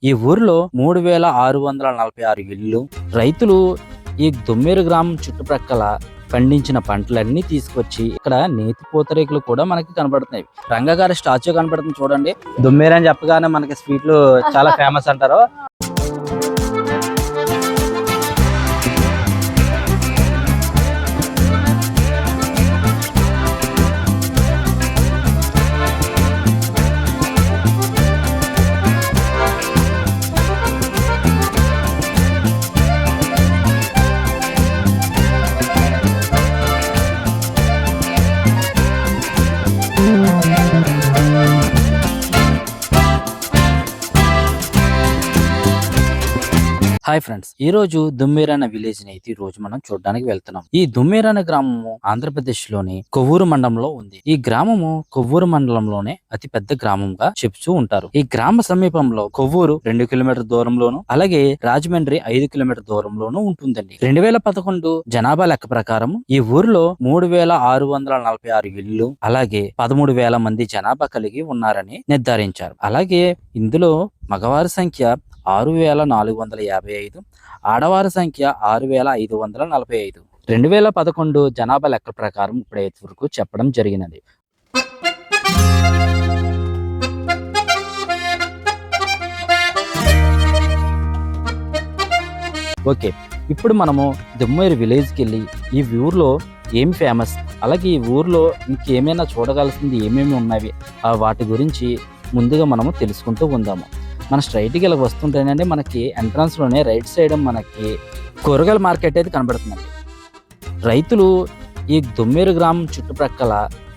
ఈ ఊరిలో 3646 ఇళ్ళు. రైతులు ఈ దొమ్మేరు గ్రామం చుట్టుప్రక్కల పండించిన పంటలన్నీ తీసుకొచ్చి ఇక్కడ నేతి పూతరేకులు కూడా మనకి కనబడుతున్నాయి. రంగగారి స్టాచ్యూ కనబడుతుంది చూడండి. దొమ్మేరు అని చెప్పగానే మనకి స్వీట్లు చాలా ఫేమస్ అంటారు. హాయ్ ఫ్రెండ్స్, ఈ రోజు దుమ్మేరు అనే విలేజ్ ని అయితే ఈ రోజు మనం చూడడానికి వెళ్తున్నాం. ఈ దుమ్మేరు అనే గ్రామము ఆంధ్రప్రదేశ్ లోని కొవ్వూరు మండలంలో ఉంది. ఈ గ్రామము కొవ్వూరు మండలంలోనే అతి పెద్ద గ్రామంగా చెప్తూ ఉంటారు. ఈ గ్రామ సమీపంలో కొవ్వూరు 2 కిలోమీటర్ దూరంలోను, అలాగే రాజమండ్రి 5 కిలోమీటర్ దూరంలోను ఉంటుందండి. 2011 జనాభా లెక్క ప్రకారం ఈ ఊరిలో 3646 ఇళ్ళు, అలాగే 13,000 మంది జనాభా కలిగి ఉన్నారని నిర్ధారించారు. అలాగే ఇందులో మగవారి సంఖ్య 6,455, ఆడవారి సంఖ్య 6,545. 2011 జనాభా లెక్క ప్రకారం ఇప్పటి వరకు చెప్పడం జరిగినది. ఓకే, ఇప్పుడు మనము దుమ్మేరు విలేజ్కి వెళ్ళి ఈ ఊర్లో ఏం ఫేమస్, అలాగే ఈ ఊర్లో ఇంకేమైనా చూడగలసింది ఏమేమి ఉన్నవి వాటి గురించి ముందుగా మనము తెలుసుకుంటూ ఉందాము. మన స్ట్రైట్కి ఇలా వస్తుంటేనండి మనకి ఎంట్రన్స్ లోనే రైట్ సైడ్ మనకి కూరగాయల మార్కెట్ అయితే కనబడుతుందండి. రైతులు ఈ దొమ్మేరు గ్రామం చుట్టుప్రక్కల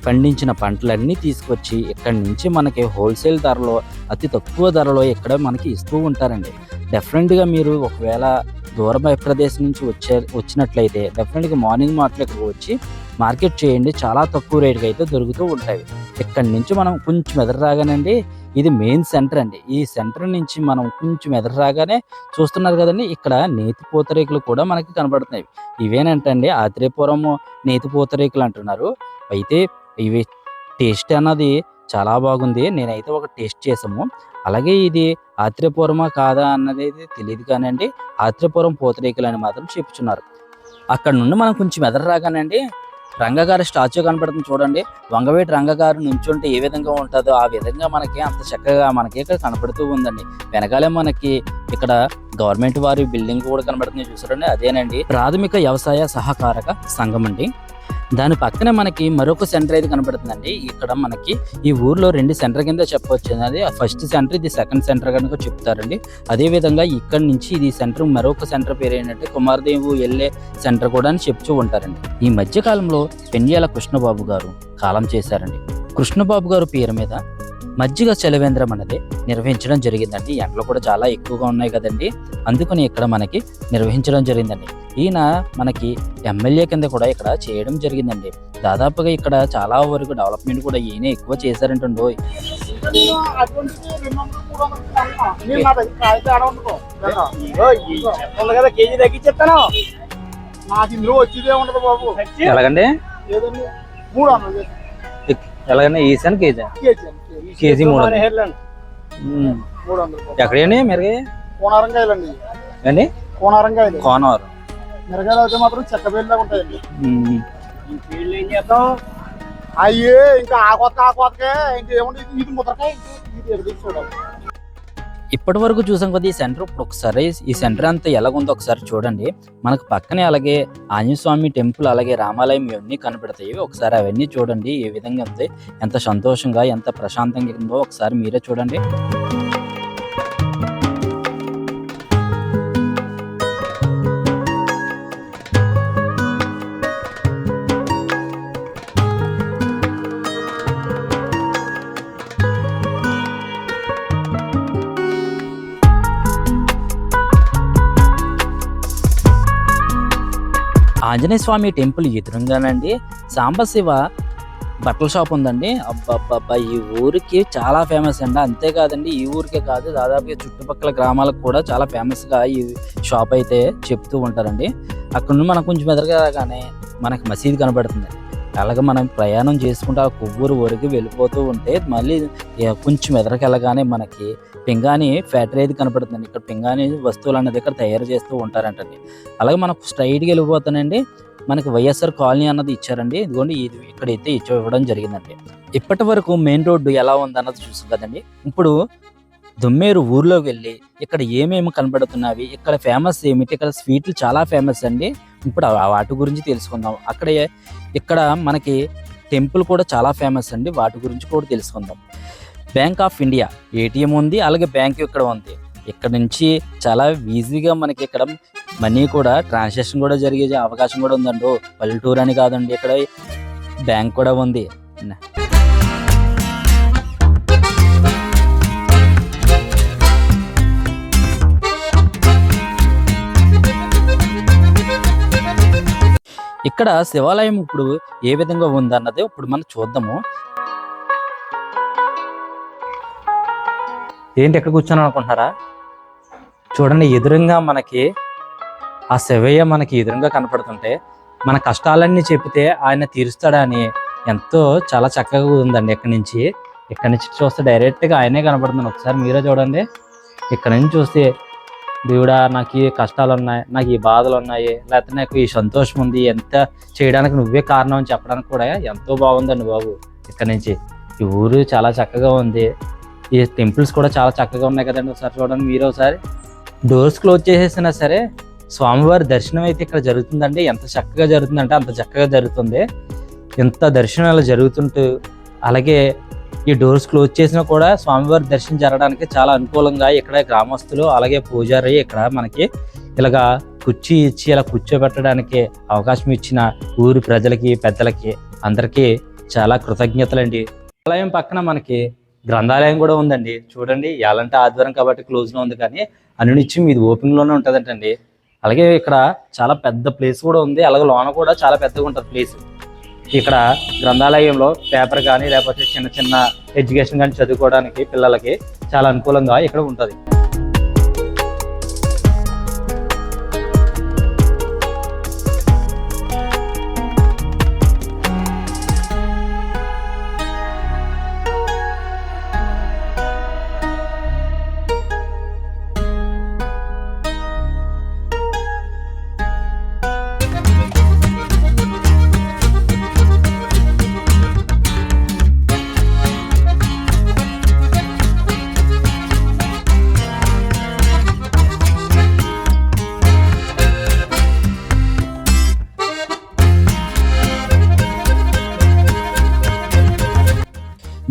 పండించిన పంటలన్నీ తీసుకొచ్చి ఇక్కడి నుంచి మనకి హోల్సేల్ ధరలో, అతి తక్కువ ధరలో ఇక్కడ మనకి ఇస్తూ ఉంటారండి. డెఫినెట్గా మీరు ఒకవేళ దూర ప్రదేశం నుంచి వచ్చినట్లయితే డెఫినెట్గా మార్నింగ్ ఇక్కడికి వచ్చి మార్కెట్ చేయండి. చాలా తక్కువ రేటుకి అయితే దొరుకుతూ ఉంటాయి. ఇక్కడి నుంచి మనం కొంచెం ఎదురు రాగానండి, ఇది మెయిన్ సెంటర్ అండి. ఈ సెంటర్ నుంచి మనం కొంచెం ఎదురు రాగానే చూస్తున్నారు కదండి, ఇక్కడ నేతి పూతరేకులు కూడా మనకి కనబడుతున్నాయి. ఇవేనంటండి ఆత్రేయపురం నేతి పూతరేకులు అంటున్నారు. అయితే ఇవి టేస్ట్ అన్నది చాలా బాగుంది. నేనైతే ఒక టేస్ట్ చేసాము. అలాగే ఇది ఆత్రేయపురమా కాదా అన్నది అయితే తెలియదు కానండి, ఆత్రేయపురం పూతరేకులు అని మాత్రం చెప్పుచున్నారు. అక్కడ నుండి మనం కొంచెం ఎదురు రాగానండి రంగగారి స్టాచ్యూ కనపడుతుంది చూడండి. వంగవేటి రంగగారు నుంచుంటే ఏ విధంగా ఉంటుందో ఆ విధంగా మనకి అంత చక్కగా మనకి ఇక్కడ కనపడుతూ ఉందండి. వెనకాలే మనకి ఇక్కడ గవర్నమెంట్ వారి బిల్డింగ్ కూడా కనబడుతుంది చూసారండి. అదేనండి ప్రాథమిక వ్యవసాయ సహకారక సంఘం అండి. దాని పక్కనే మనకి మరొక సెంటర్ అయితే కనబడుతుందండి. ఇక్కడ మనకి ఈ ఊర్లో 2 సెంటర్ కింద చెప్పవచ్చు. అది ఫస్ట్ సెంటర్, ఇది సెకండ్ సెంటర్ కనుక చెప్తారండి. అదే విధంగా ఇక్కడ నుంచి ఇది సెంటర్, మరొక సెంటర్ పేరు ఏంటంటే కుమారదేవు ఎల్లే సెంటర్ కూడా అని చెప్తూ ఉంటారండి. ఈ మధ్య కాలంలో పెండ్యాల కృష్ణబాబు గారు కాలం చేశారండి. కృష్ణబాబు గారు పేరు మీద మజ్జిగ చలివేంద్రం అనేది నిర్వహించడం జరిగిందండి. ఎండలు కూడా చాలా ఎక్కువగా ఉన్నాయి కదండి, అందుకని ఇక్కడ మనకి నిర్వహించడం జరిగిందండి. ఈయన మనకి ఎమ్మెల్యే కింద కూడా ఇక్కడ చేయడం జరిగిందండి. దాదాపుగా ఇక్కడ చాలా వరకు డెవలప్మెంట్ కూడా ఈయన ఎక్కువ చేశారంటండో. ఎలాగండి ఎలాగండి ఈసారి కేజీ 300. ఎక్కడండి మిరగాయ? కోనారంకాయలండి అండి, కోనారంకాయలు. కోనవరం మిరగాయలు అయితే మాత్రం చెక్కబేళ్ళగా ఉంటాయండి. ఏం చేద్దాం అయ్యే ఇంకా ఆకొత్తకే ఇంకేముంది, ఇది ముద్రకాయ చూడాలి. ఇప్పటి వరకు చూసాం కదా ఈ సెంటర్. ఇప్పుడు ఒకసారి ఈ సెంటర్ అంతా ఎలాగుందో ఒకసారి చూడండి. మనకు పక్కనే అలాగే ఆంజనేయ స్వామి టెంపుల్, అలాగే రామాలయం ఇవన్నీ కనపడతాయి. ఒకసారి అవన్నీ చూడండి ఏ విధంగా ఉంది, ఎంత సంతోషంగా ఎంత ప్రశాంతంగా ఉందో ఒకసారి మీరే చూడండి. ఆంజనేయ స్వామి టెంపుల్ ఎదురుగానండి సాంబశివ బట్టల షాప్ ఉందండి. అబ్బాబ్బా, ఈ ఊరికి చాలా ఫేమస్ అండి. అంతేకాదండి ఈ ఊరికే కాదు, దాదాపుగా చుట్టుపక్కల గ్రామాలకు కూడా చాలా ఫేమస్గా ఈ షాప్ అయితే చెప్తూ ఉంటారండి. అక్కడ నుండి మనం కొంచెం ఎదురుగా రాగానే మనకి మసీదు కనబడుతుంది. అలాగే మనం ప్రయాణం చేసుకుంటూ ఆ కొవ్వూరు వరకు వెళ్ళిపోతూ ఉంటే మళ్ళీ కొంచెం ఎదరికెళ్ళగానే మనకి పింగాణి ఫ్యాక్టరీ అయితే కనపడుతుందండి. ఇక్కడ పింగాణి వస్తువులు అన్నది ఇక్కడ తయారు చేస్తూ ఉంటారంటండి. అలాగే మనకు స్ట్రైట్గా వెళ్ళిపోతానండి మనకి వైఎస్ఆర్ కాలనీ అన్నది ఇచ్చారండి. ఇదిగోండి ఇది ఇక్కడైతే ఇవ్వడం జరిగిందండి. ఇప్పటి వరకు మెయిన్ రోడ్డు ఎలా ఉందన్నది చూసాం కదండి. ఇప్పుడు దొమ్మేరు ఊర్లోకి వెళ్ళి ఇక్కడ ఏమేమి కనబడుతున్నవి, ఇక్కడ ఫేమస్ ఏమిటి, ఇక్కడ స్వీట్లు చాలా ఫేమస్ అండి. ఇప్పుడు వాటి గురించి తెలుసుకుందాం. ఇక్కడ మనకి టెంపుల్ కూడా చాలా ఫేమస్ అండి, వాటి గురించి కూడా తెలుసుకుందాం. బ్యాంక్ ఆఫ్ ఇండియా ఏటీఎం ఉంది, అలాగే బ్యాంక్ ఇక్కడ ఉంది. ఇక్కడ నుంచి చాలా ఈజీగా మనకి ఇక్కడ మనీ కూడా ట్రాన్సాక్షన్ కూడా జరిగే అవకాశం కూడా ఉందండి. పల్లెటూరు అని కాదండి, ఇక్కడ బ్యాంక్ కూడా ఉంది. ఇక్కడ శివాలయం ఇప్పుడు ఏ విధంగా ఉందన్నది ఇప్పుడు మనం చూద్దాము. ఏంటి ఎక్కడ కూర్చొని అనుకుంటున్నారా? చూడండి, ఎదురుగా మనకి ఆ శివయ్య మనకి ఎదురుగా కనపడుతుంటే మన కష్టాలన్నీ చెప్తే ఆయన తీరుస్తాడని ఎంతో చాలా చక్కగా ఉందండి. ఇక్కడ నుంచి చూస్తే డైరెక్ట్గా ఆయనే కనపడుతుంది. ఒకసారి మీరే చూడండి. ఇక్కడ నుంచి చూస్తే దేవుడా నాకు ఈ కష్టాలు ఉన్నాయి, నాకు ఈ బాధలు ఉన్నాయి, లేకపోతే నాకు ఈ సంతోషం ఉంది, ఎంత చేయడానికి నువ్వే కారణం అని చెప్పడానికి కూడా ఎంతో బాగుందండి బాబు. ఇక్కడ నుంచి ఈ ఊరు చాలా చక్కగా ఉంది. ఈ టెంపుల్స్ కూడా చాలా చక్కగా ఉన్నాయి కదండి. ఒకసారి చూడండి మీరు. ఒకసారి డోర్స్ క్లోజ్ చేసేసినా సరే స్వామివారి దర్శనం అయితే ఇక్కడ జరుగుతుందండి. ఎంత చక్కగా జరుగుతుందంటే అంత చక్కగా జరుగుతుంది. ఎంత దర్శనాలు జరుగుతుంటూ అలాగే ఈ డోర్స్ క్లోజ్ చేసినా కూడా స్వామివారి దర్శనం జరగడానికి చాలా అనుకూలంగా ఇక్కడ గ్రామస్తులు అలాగే పూజారి ఇక్కడ మనకి ఇలాగా కుర్చీ ఇచ్చి ఇలా కూర్చోబెట్టడానికి అవకాశం ఇచ్చిన ఊరి ప్రజలకి పెద్దలకి అందరికీ చాలా కృతజ్ఞతలండి. ఆలయం పక్కన మనకి గ్రంథాలయం కూడా ఉందండి. చూడండి, ఎలాంటి ఆదివారం కాబట్టి క్లోజ్లో ఉంది, కానీ అనునిత్యం ఇది ఓపెన్లోనే ఉంటుందంటండి. అలాగే ఇక్కడ చాలా పెద్ద ప్లేస్ కూడా ఉంది. అలాగే లోన కూడా చాలా పెద్దగా ఉంటుంది ప్లేస్. ఇక్కడ గ్రంథాలయంలో పేపర్ కానీ లేకపోతే చిన్న చిన్న ఎడ్యుకేషన్ కానీ చదువుకోవడానికి పిల్లలకి చాలా అనుకూలంగా ఇక్కడ ఉంటుంది.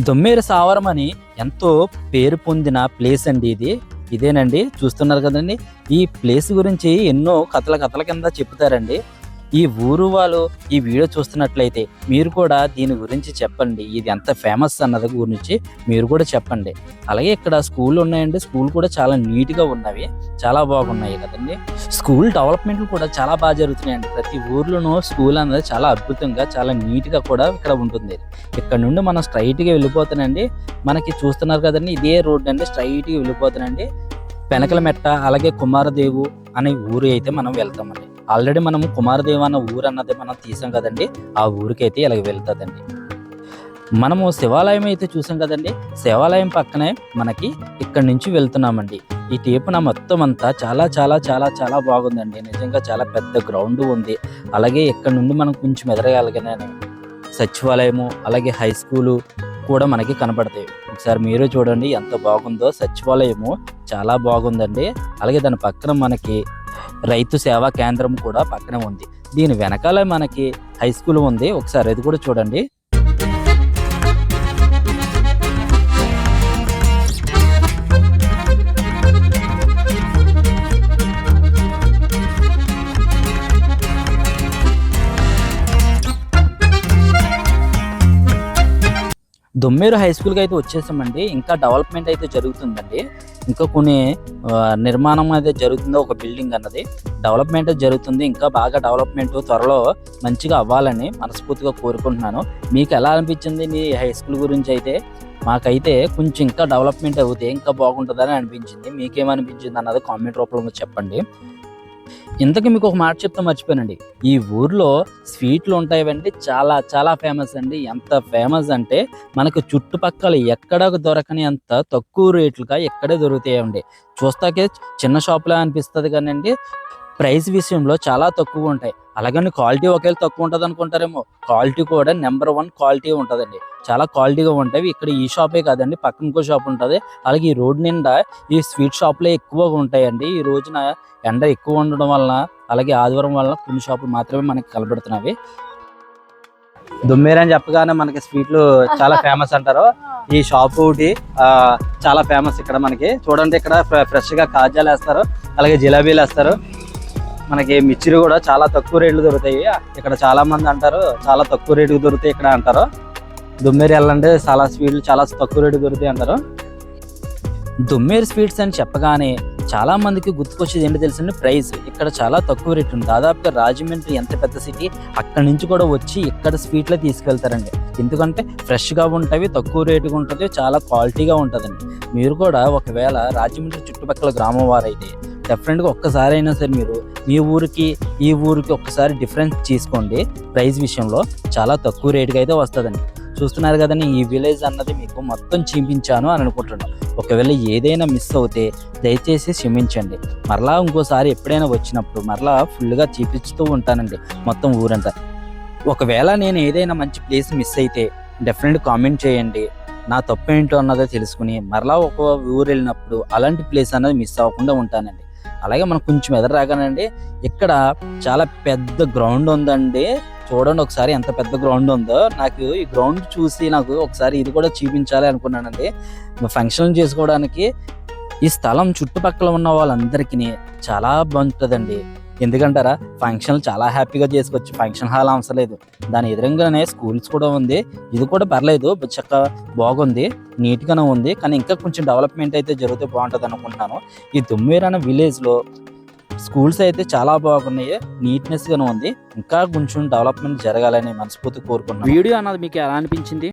దొమ్మేరు సావరం అని ఎంతో పేరు పొందిన ప్లేస్ అండి ఇదేనండి. చూస్తున్నారు కదండి. ఈ ప్లేస్ గురించి ఎన్నో కథల కింద చెప్తారండి. ఈ ఊరు వాళ్ళు ఈ వీడియో చూస్తున్నట్లయితే మీరు కూడా దీని గురించి చెప్పండి. ఇది ఎంత ఫేమస్ అన్నది గురించి మీరు కూడా చెప్పండి. అలాగే ఇక్కడ స్కూల్ ఉన్నాయండి. స్కూల్ కూడా చాలా నీట్గా ఉన్నవి, చాలా బాగున్నాయి కదండి. స్కూల్ డెవలప్మెంట్లు కూడా చాలా బాగా జరుగుతున్నాయండి. ప్రతి ఊర్లోనూ స్కూల్ అనేది చాలా అద్భుతంగా చాలా నీట్గా కూడా ఇక్కడ ఉంటుంది. ఇక్కడ నుండి మనం స్ట్రైట్గా వెళ్ళిపోతానండి. మనకి చూస్తున్నారు కదండి, ఇదే రోడ్ అండి. స్ట్రైట్గా వెళ్ళిపోతానండి. పెనకలమెట్ట అలాగే కుమారదేవు అనే ఊరు అయితే మనం వెళ్తామండి. ఆల్రెడీ మనం కుమారదేవ అన్న ఊరు అన్నది మనం తీసాం కదండి. ఆ ఊరికైతే ఇలా వెళ్తుందండి. మనము శివాలయం అయితే చూసాం కదండి. శివాలయం పక్కనే మనకి ఇక్కడ నుంచి వెళ్తున్నామండి. ఈ టేపున మొత్తం అంతా చాలా చాలా చాలా చాలా బాగుందండి. నిజంగా చాలా పెద్ద గ్రౌండ్ ఉంది. అలాగే ఇక్కడ నుండి మనం కొంచెం ఎదరగలిగిన సచివాలయము అలాగే హై స్కూలు కూడా మనకి కనపడతాయి. ఒకసారి మీరు చూడండి ఎంత బాగుందో. సచివాలయము చాలా బాగుందండి. అలాగే దాని పక్కన మనకి రైతు సేవా కేంద్రం కూడా పక్కనే ఉంది. దీని వెనకాల మనకి హై స్కూల్ ఉంది. ఒకసారి అది కూడా చూడండి. దొమ్మేరు హై స్కూల్కి అయితే వచ్చేసామండి. ఇంకా డెవలప్మెంట్ అయితే జరుగుతుందండి. ఇంకా కొన్ని నిర్మాణం అయితే జరుగుతుందో ఒక బిల్డింగ్ అన్నది డెవలప్మెంట్ జరుగుతుంది. ఇంకా బాగా డెవలప్మెంట్ త్వరలో మంచిగా అవ్వాలని మనస్ఫూర్తిగా కోరుకుంటున్నాను. మీకు ఎలా అనిపించింది మీ హై స్కూల్ గురించి? అయితే మాకైతే కొంచెం ఇంకా డెవలప్మెంట్ అవుతే ఇంకా బాగుంటుందని అనిపించింది. మీకేమనిపించింది అన్నది కామెంట్ రూపంలో చెప్పండి. ఇంతకీ మీకు ఒక మాట చెప్తే మర్చిపోయానండి, ఈ ఊర్లో స్వీట్లు ఉంటాయండి, చాలా చాలా ఫేమస్ అండి. ఎంత ఫేమస్ అంటే మనకు చుట్టుపక్కల ఎక్కడ దొరకని అంత తక్కువ రేట్లుగా ఎక్కడే దొరుకుతాయండి. చూస్తాకే చిన్న షాపులా అనిపిస్తుంది కానండి, ప్రైస్ విషయంలో చాలా తక్కువ ఉంటాయి. అలాగని క్వాలిటీ ఒకేలా తక్కువ ఉంటుంది అనుకుంటారేమో, క్వాలిటీ కూడా నెంబర్ 1 క్వాలిటీ ఉంటుందండి. చాలా క్వాలిటీగా ఉంటాయి. ఇక్కడ ఈ షాపే కాదండి, పక్కన ఇంకో షాప్ ఉంటుంది. అలాగే ఈ రోడ్ నిండా ఈ స్వీట్ షాపులే ఎక్కువగా ఉంటాయండి. ఈ రోజున ఎండ ఎక్కువ ఉండడం వలన, అలాగే ఆదివారం వలన కొన్ని షాపులు మాత్రమే మనకి కనబడుతున్నవి. దుమ్మేరు అని చెప్పగానే మనకి స్వీట్లు చాలా ఫేమస్ అంటారు. ఈ షాప్ ఒకటి చాలా ఫేమస్ ఇక్కడ మనకి. చూడండి, ఇక్కడ ఫ్రెష్ గా కాజాలు వేస్తారు, అలాగే జిలేబీలు వేస్తారు. మనకి మిర్చిలు కూడా చాలా తక్కువ రేట్లు దొరుకుతాయి. ఇక్కడ చాలా మంది అంటారు చాలా తక్కువ రేటుకి దొరుకుతాయి ఇక్కడ అంటారు. దుమ్మేరు వెళ్ళండి, చాలా స్వీట్లు చాలా తక్కువ రేటు దొరుకుతాయి అంటారు. దుమ్మేరు స్వీట్స్ అని చెప్పగానే చాలా మందికి గుర్తుకొచ్చేది ఏంటి తెలుసండి, ప్రైస్. ఇక్కడ చాలా తక్కువ రేటు ఉంది. దాదాపుగా రాజమండ్రి ఎంత పెద్ద సిటీ, అక్కడి నుంచి కూడా వచ్చి ఇక్కడ స్వీట్లే తీసుకెళ్తారండి. ఎందుకంటే ఫ్రెష్గా ఉంటాయి, తక్కువ రేటుగా ఉంటుంది, చాలా క్వాలిటీగా ఉంటుందండి. మీరు కూడా ఒకవేళ రాజమండ్రి చుట్టుపక్కల గ్రామం వారైతే డెఫినెట్గా ఒక్కసారి అయినా సరే మీరు మీ ఊరికి ఈ ఊరికి ఒక్కసారి డిఫరెన్స్ తీసుకోండి. ప్రైస్ విషయంలో చాలా తక్కువ రేటుగా అయితే వస్తుందండి. చూస్తున్నారు కదండి, ఈ విలేజ్ అన్నది మీకు మొత్తం చూపించాను అని అనుకుంటున్నాను. ఒకవేళ ఏదైనా మిస్ అవుతే దయచేసి క్షమించండి. మరలా ఇంకోసారి ఎప్పుడైనా వచ్చినప్పుడు మరలా ఫుల్గా చూపిస్తూ ఉంటానండి మొత్తం ఊరంతా. ఒకవేళ నేను ఏదైనా మంచి ప్లేస్ మిస్ అయితే డెఫినెట్ కామెంట్ చేయండి. నా తప్పు ఏంటో అన్నదో తెలుసుకుని మరలా ఒక ఊరు వెళ్ళినప్పుడు అలాంటి ప్లేస్ అన్నది మిస్ అవ్వకుండా ఉంటానండి. అలాగే మనం కొంచెం ఎదురు రాగానండి, ఇక్కడ చాలా పెద్ద గ్రౌండ్ ఉందండి. చూడండి ఒకసారి ఎంత పెద్ద గ్రౌండ్ ఉందో. నాకు ఈ గ్రౌండ్ చూసి నాకు ఒకసారి ఇది కూడా చూపించాలి అనుకున్నానండి. ఫంక్షన్ చేసుకోవడానికి ఈ స్థలం చుట్టుపక్కల ఉన్న వాళ్ళందరికీ చాలా బాగుంటుందండి. ఎందుకంటారా, ఫంక్షన్లు చాలా హ్యాపీగా చేసుకోవచ్చు. ఫంక్షన్ హాల్ అవసరం లేదు, దాని ఎదురుగానే స్కూల్స్ కూడా ఉంది. ఇది కూడా పర్లేదు, చక్కగా బాగుంది, నీట్గానే ఉంది. కానీ ఇంకా కొంచెం డెవలప్మెంట్ అయితే జరిగితే బాగుంటుంది అనుకుంటున్నాను. ఈ దుమ్మేరు అనే విలేజ్లో స్కూల్స్ అయితే చాలా బాగున్నాయి, నీట్నెస్గానే ఉంది. ఇంకా కొంచెం డెవలప్మెంట్ జరగాలని మనస్ఫూర్తి కోరుకుంటున్నాను. వీడియో అన్నది మీకు ఎలా అనిపించింది?